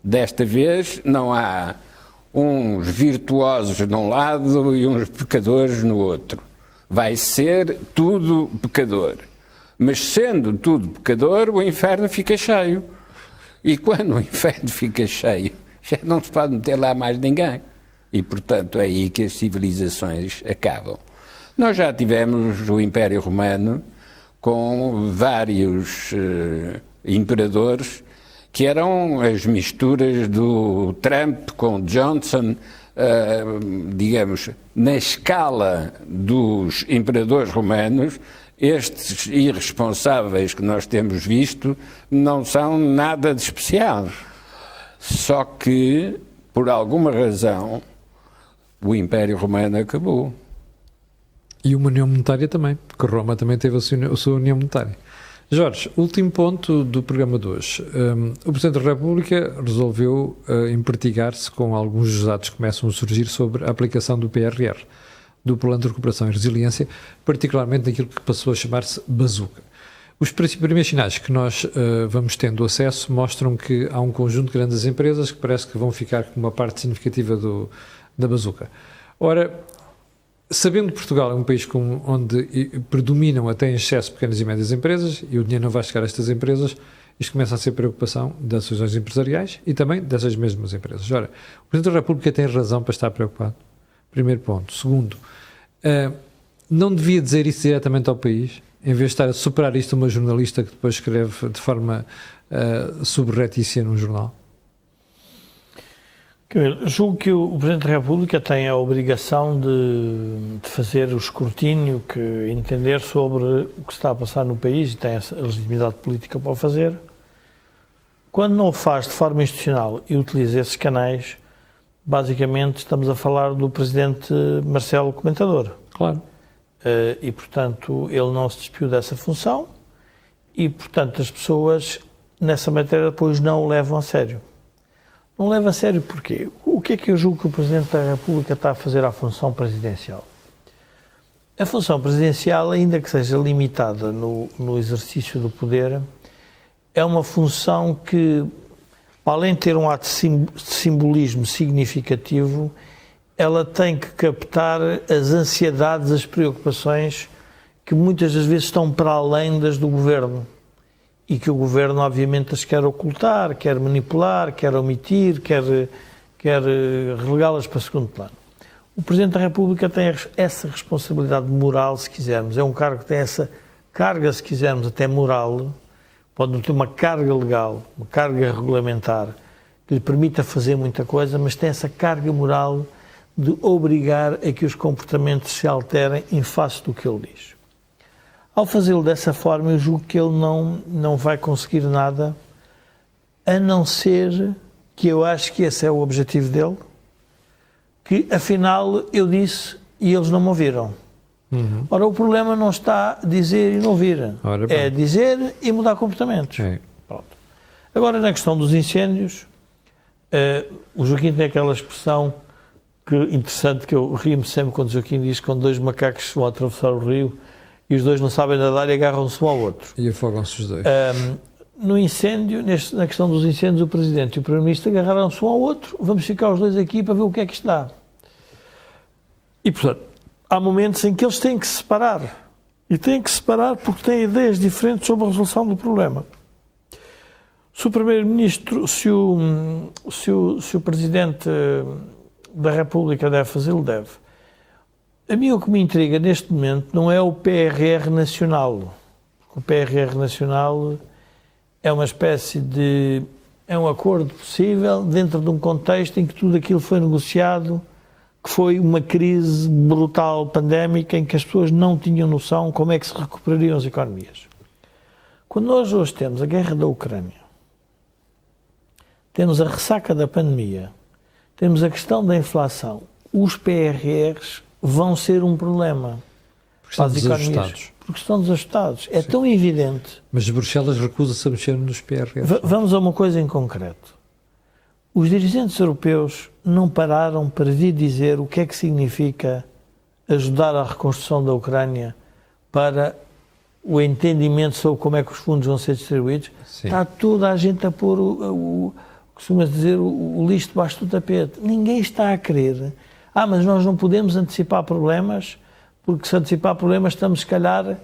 Desta vez não há uns virtuosos de um lado e uns pecadores no outro. Vai ser tudo pecador. Mas sendo tudo pecador, o inferno fica cheio. E quando o inferno fica cheio, já não se pode meter lá mais ninguém. E, portanto, é aí que as civilizações acabam. Nós já tivemos o Império Romano com vários imperadores que eram as misturas do Trump com Johnson, digamos, na escala dos imperadores romanos. Estes irresponsáveis que nós temos visto não são nada de especial. Só que, por alguma razão, o Império Romano acabou. E uma União Monetária também, porque Roma também teve a sua União Monetária. Jorge, último ponto do programa de hoje. O Presidente da República resolveu empertigar-se com alguns dados que começam a surgir sobre a aplicação do PRR, do Plano de Recuperação e Resiliência, particularmente naquilo que passou a chamar-se bazuca. Os primeiros sinais que nós vamos tendo acesso mostram que há um conjunto de grandes empresas que parece que vão ficar com uma parte significativa da bazuca. Ora, sabendo que Portugal é um país onde predominam até em excesso pequenas e médias empresas, e o dinheiro não vai chegar a estas empresas, isto começa a ser preocupação das associações empresariais e também dessas mesmas empresas. Ora, o Presidente da República tem razão para estar preocupado. Primeiro ponto. Segundo, não devia dizer isso diretamente ao país, em vez de estar a superar isto a uma jornalista que depois escreve de forma subretícia num jornal? Julgo que o Presidente da República tem a obrigação de fazer o escrutínio, que entender sobre o que está a passar no país e tem a legitimidade política para o fazer. Quando não o faz de forma institucional e utiliza esses canais, basicamente estamos a falar do Presidente Marcelo Comentador. Claro. E, portanto, ele não se despiu dessa função e, portanto, as pessoas nessa matéria depois não o levam a sério. Não leva a sério porquê? O que é que eu julgo que o Presidente da República está a fazer à função presidencial? A função presidencial, ainda que seja limitada no exercício do poder, é uma função que, além de ter um ato de simbolismo significativo, ela tem que captar as ansiedades, as preocupações que muitas das vezes estão para além das do Governo. E que o Governo, obviamente, as quer ocultar, quer manipular, quer omitir, quer relegá-las para segundo plano. O Presidente da República tem essa responsabilidade moral, se quisermos. É um cargo que tem essa carga, se quisermos, até moral. Pode não ter uma carga legal, uma carga regulamentar, que lhe permita fazer muita coisa, mas tem essa carga moral de obrigar a que os comportamentos se alterem em face do que ele diz. Ao fazê-lo dessa forma, eu julgo que ele não vai conseguir nada, a não ser que eu acho que esse é o objetivo dele, que afinal eu disse e eles não me ouviram. Uhum. Ora, o problema não está a dizer e não ouvir, é dizer e mudar comportamentos. Pronto. Agora, na questão dos incêndios, o Joaquim tem aquela expressão interessante que eu rio-me sempre quando o Joaquim diz que quando dois macacos vão atravessar o rio e os dois não sabem nadar e agarram-se um ao outro. E afogam-se os dois. No incêndio, na questão dos incêndios, o Presidente e o Primeiro-Ministro agarraram-se um ao outro, vamos ficar os dois aqui para ver o que é que isto dá. E, portanto, há momentos em que eles têm que se separar. E têm que se separar porque têm ideias diferentes sobre a resolução do problema. Se o Primeiro-Ministro, se o Presidente da República deve fazê-lo, deve. A mim o que me intriga neste momento não é o PRR nacional. O PRR nacional é uma espécie de... é um acordo possível dentro de um contexto em que tudo aquilo foi negociado, que foi uma crise brutal, pandémica, em que as pessoas não tinham noção como é que se recuperariam as economias. Quando nós hoje temos a guerra da Ucrânia, temos a ressaca da pandemia, temos a questão da inflação, os PRRs vão ser um problema para as economias. Porque estão desajustados. É tão evidente. Mas Bruxelas recusa-se a mexer nos PRRs. Vamos a uma coisa em concreto. Os dirigentes europeus não pararam para vir dizer o que é que significa ajudar à reconstrução da Ucrânia para o entendimento sobre como é que os fundos vão ser distribuídos. Sim. Está toda a gente a pôr costuma dizer, o lixo debaixo do tapete. Ninguém está a querer. Mas nós não podemos antecipar problemas, porque se antecipar problemas estamos, se calhar,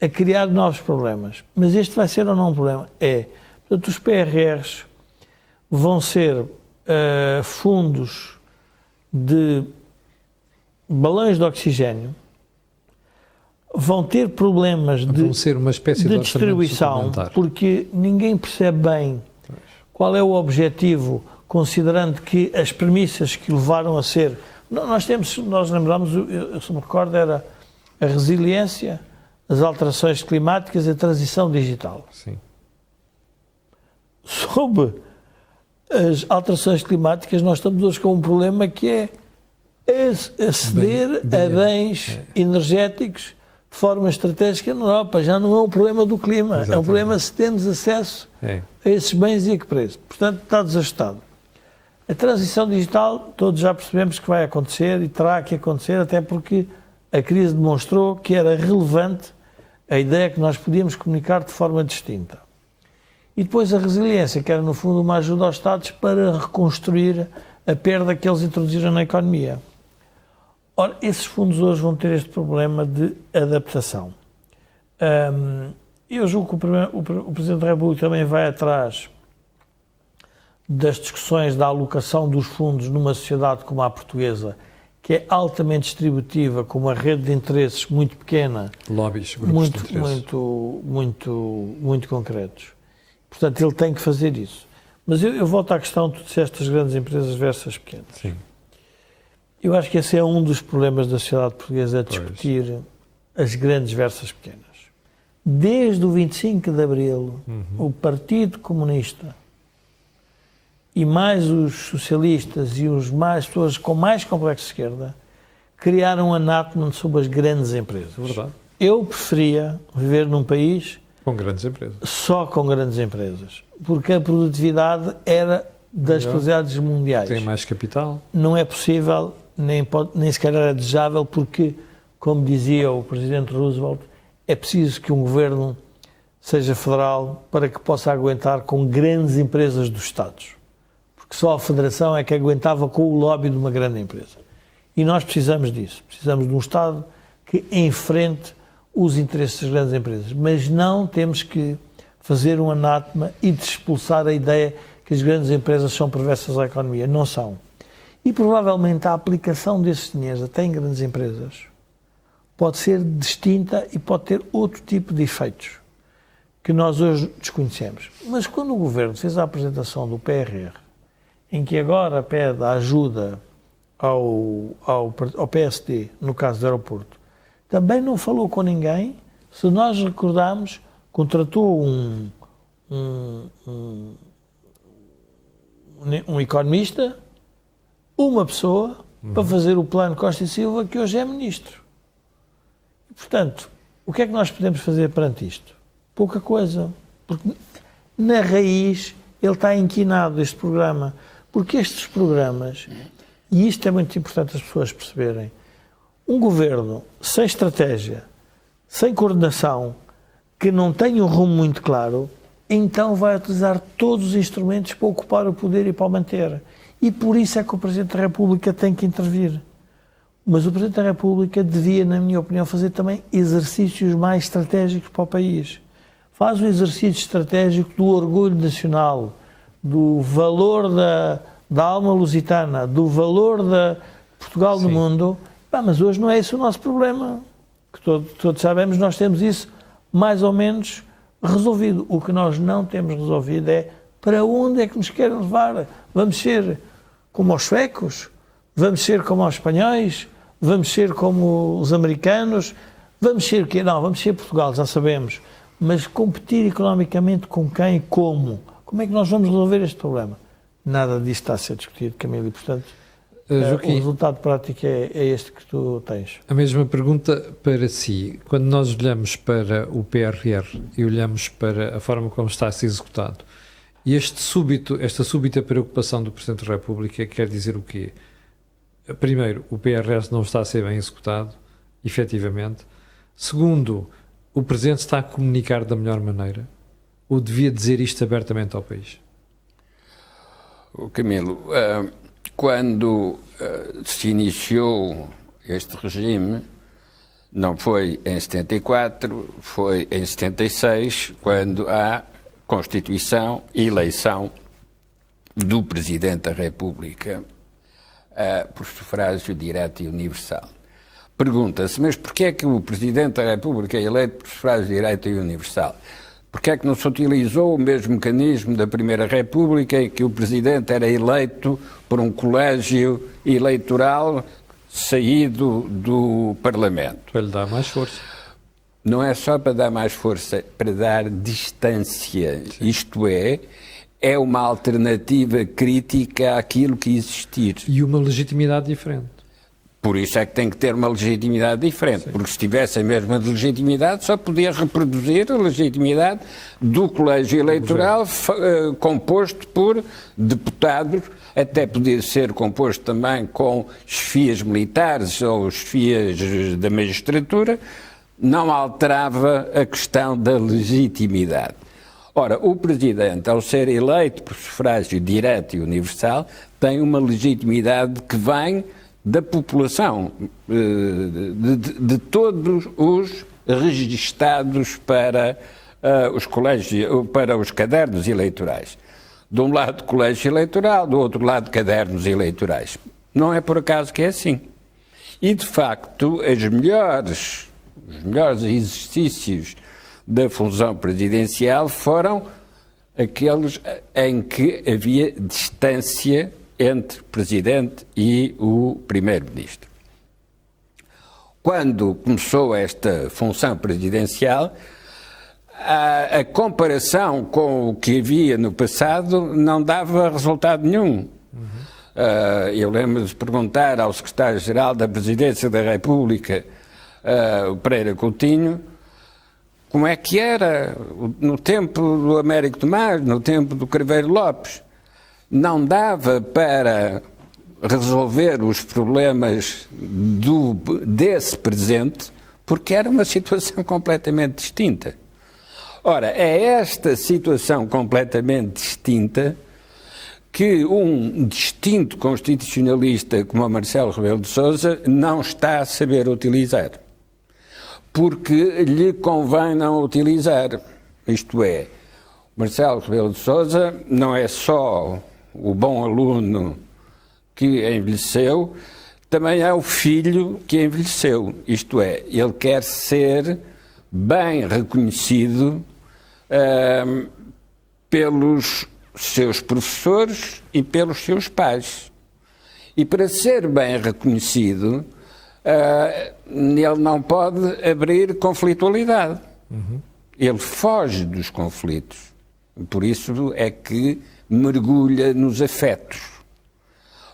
a criar novos problemas. Mas este vai ser ou não um problema? É. Portanto, os PRRs vão ser fundos de balões de oxigênio, vão ter problemas vão ser uma espécie de distribuição, porque ninguém percebe bem qual é o objetivo, considerando que as premissas que levaram a ser... Nós lembramos, eu se me recordo, era a resiliência, as alterações climáticas e a transição digital. Sim. Sob as alterações climáticas, nós estamos hoje com um problema que é aceder a bens energéticos de forma estratégica na Europa. Já não é um problema do clima, exatamente. É um problema se temos acesso a esses bens e a que preço. Portanto, está desajustado. A transição digital, todos já percebemos que vai acontecer e terá que acontecer, até porque a crise demonstrou que era relevante a ideia que nós podíamos comunicar de forma distinta. E depois a resiliência, que era no fundo uma ajuda aos Estados para reconstruir a perda que eles introduziram na economia. Ora, esses fundos hoje vão ter este problema de adaptação. Eu julgo que o Presidente da República também vai atrás das discussões da alocação dos fundos numa sociedade como a portuguesa, que é altamente distributiva, com uma rede de interesses muito pequena, Lobbies, grupos de interesse. muito concretos. Portanto, ele tem que fazer isso. Mas eu volto à questão, tu disseste das grandes empresas versus as pequenas. Sim. Eu acho que esse é um dos problemas da sociedade portuguesa, é discutir as grandes versus as pequenas. Desde o 25 de Abril, o Partido Comunista e mais os socialistas e as pessoas com mais complexo de esquerda criaram um anátema sobre as grandes empresas. Verdade. Eu preferia viver num país Com grandes empresas. só com grandes empresas, porque a produtividade era das possibilidades mundiais. Tem mais capital. Não é possível, nem sequer era desejável, porque, como dizia o Presidente Roosevelt, é preciso que um governo seja federal para que possa aguentar com grandes empresas dos Estados. Porque só a federação é que aguentava com o lobby de uma grande empresa. E nós precisamos disso. Precisamos de um Estado que enfrente os interesses das grandes empresas. Mas não temos que fazer um anátema e expulsar a ideia que as grandes empresas são perversas à economia. Não são. E provavelmente a aplicação desses dinheiros até em grandes empresas pode ser distinta e pode ter outro tipo de efeitos que nós hoje desconhecemos. Mas quando o Governo fez a apresentação do PRR, em que agora pede a ajuda ao PSD, no caso do aeroporto, também não falou com ninguém. Se nós recordarmos, contratou um economista, uma pessoa, para fazer o plano Costa e Silva, que hoje é ministro. E, portanto, o que é que nós podemos fazer perante isto? Pouca coisa. Porque na raiz ele está inquinado, este programa. Porque estes programas, e isto é muito importante as pessoas perceberem, um governo sem estratégia, sem coordenação, que não tem um rumo muito claro, então vai utilizar todos os instrumentos para ocupar o poder e para o manter. E por isso é que o Presidente da República tem que intervir. Mas o Presidente da República devia, na minha opinião, fazer também exercícios mais estratégicos para o país. Faz um exercício estratégico do orgulho nacional, do valor da alma lusitana, do valor de Portugal no mundo. Mas hoje não é esse o nosso problema. Que todos sabemos, nós temos isso mais ou menos resolvido. O que nós não temos resolvido é para onde é que nos querem levar. Vamos ser como os suecos? Vamos ser como os espanhóis? Vamos ser como os americanos? Vamos ser o quê? Não, vamos ser Portugal, já sabemos. Mas competir economicamente com quem e como? Como é que nós vamos resolver este problema? Nada disto está a ser discutido, Camilo, e portanto Joaquim, o resultado prático é este que tu tens. a mesma pergunta para si. Quando nós olhamos para o PRR e olhamos para a forma como está a ser executado, e esta súbita preocupação do Presidente da República quer dizer o quê? Primeiro, o PRR não está a ser bem executado, efetivamente. Segundo, o Presidente está a comunicar da melhor maneira, ou devia dizer isto abertamente ao país? Camilo, quando se iniciou este regime, não foi em 74, foi em 76, quando há Constituição e eleição do Presidente da República por sufrágio direto e universal. Pergunta-se, mas porquê é que o Presidente da República é eleito por sufrágio direto e universal? Porquê é que não se utilizou o mesmo mecanismo da Primeira República, em que o Presidente era eleito por um colégio eleitoral saído do Parlamento? Para lhe dar mais força. Não é só para dar mais força, para dar distância. Sim. Isto é uma alternativa crítica àquilo que existir. E uma legitimidade diferente. Por isso é que tem que ter uma legitimidade diferente, sim, porque se tivesse a mesma legitimidade só podia reproduzir a legitimidade do colégio eleitoral composto por deputados, até podia ser composto também com chefias militares ou chefias da magistratura, não alterava a questão da legitimidade. Ora, o Presidente, ao ser eleito por sufrágio direto e universal, tem uma legitimidade que vem da população, de todos os registados para para os cadernos eleitorais. De um lado, colégio eleitoral, do outro lado, cadernos eleitorais. Não é por acaso que é assim. E, de facto, os melhores exercícios da função presidencial foram aqueles em que havia distância entre o Presidente e o Primeiro-Ministro. Quando começou esta função presidencial, a comparação com o que havia no passado não dava resultado nenhum. Eu lembro de perguntar ao secretário-geral da Presidência da República, o Pereira Coutinho, como é que era no tempo do Américo Tomás, no tempo do Craveiro Lopes. Não dava para resolver os problemas desse presente, porque era uma situação completamente distinta. Ora, é esta situação completamente distinta que um distinto constitucionalista como o Marcelo Rebelo de Sousa não está a saber utilizar. Porque lhe convém não utilizar. Isto é, Marcelo Rebelo de Sousa não é só o bom aluno que envelheceu, também é o filho que envelheceu. Isto é, ele quer ser bem reconhecido pelos seus professores e pelos seus pais. E para ser bem reconhecido, ele não pode abrir conflitualidade. Ele foge dos conflitos. Por isso é que mergulha nos afetos.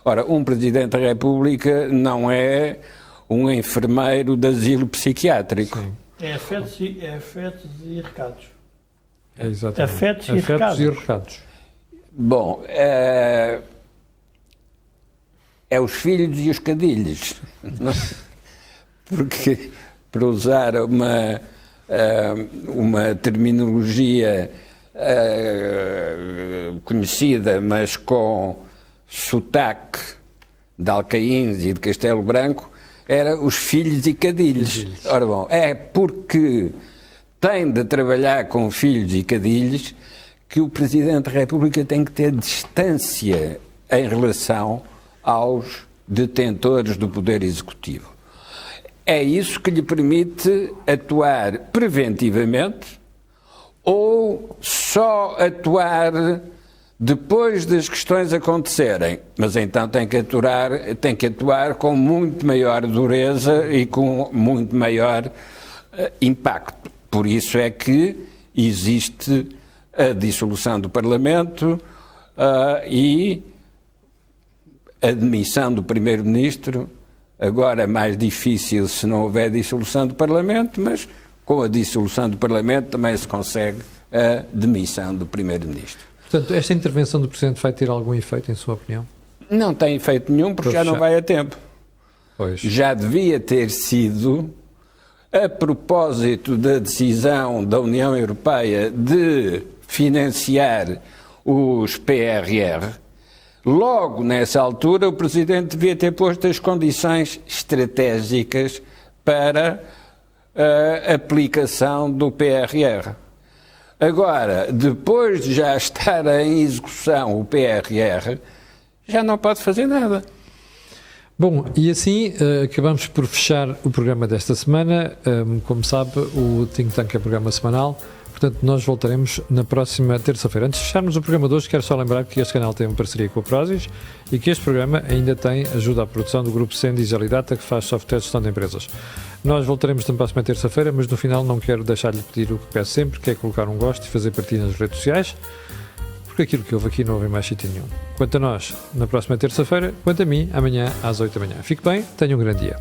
Ora, um Presidente da República não é um enfermeiro de asilo psiquiátrico. Sim. É afetos e recados. É exatamente. Afetos e recados. Bom, é os filhos e os cadilhos. Porque, para usar uma terminologia conhecida, mas com sotaque de Alcaíns e de Castelo Branco, era os filhos e cadilhos. Ora bom, é porque tem de trabalhar com filhos e cadilhos que o Presidente da República tem que ter distância em relação aos detentores do Poder Executivo. É isso que lhe permite atuar preventivamente ou só atuar depois das questões acontecerem. Mas então tem que atuar com muito maior dureza e com muito maior impacto. Por isso é que existe a dissolução do Parlamento e a demissão do Primeiro-Ministro. Agora é mais difícil se não houver dissolução do Parlamento, mas com a dissolução do Parlamento também se consegue a demissão do Primeiro-Ministro. Portanto, esta intervenção do Presidente vai ter algum efeito, em sua opinião? Não tem efeito nenhum, porque já não vai a tempo. Pois. Já devia ter sido, a propósito da decisão da União Europeia de financiar os PRR, logo nessa altura o Presidente devia ter posto as condições estratégicas para a aplicação do PRR. Agora, depois de já estar em execução o PRR, já não pode fazer nada. Bom, e assim acabamos por fechar o programa desta semana. Como sabe, o Think Tank é programa semanal, portanto nós voltaremos na próxima terça-feira. Antes de fecharmos o programa de hoje, quero só lembrar que este canal tem uma parceria com a Prozis e que este programa ainda tem ajuda à produção do grupo Sen Digitaldata, que faz software de gestão de empresas. Nós voltaremos na próxima terça-feira, mas no final não quero deixar de pedir o que peço sempre, que é colocar um gosto e fazer partilha nas redes sociais, porque aquilo que houve aqui não houve em mais sítio nenhum. Quanto a nós, na próxima terça-feira, quanto a mim, amanhã às 8 da manhã. Fique bem, tenha um grande dia.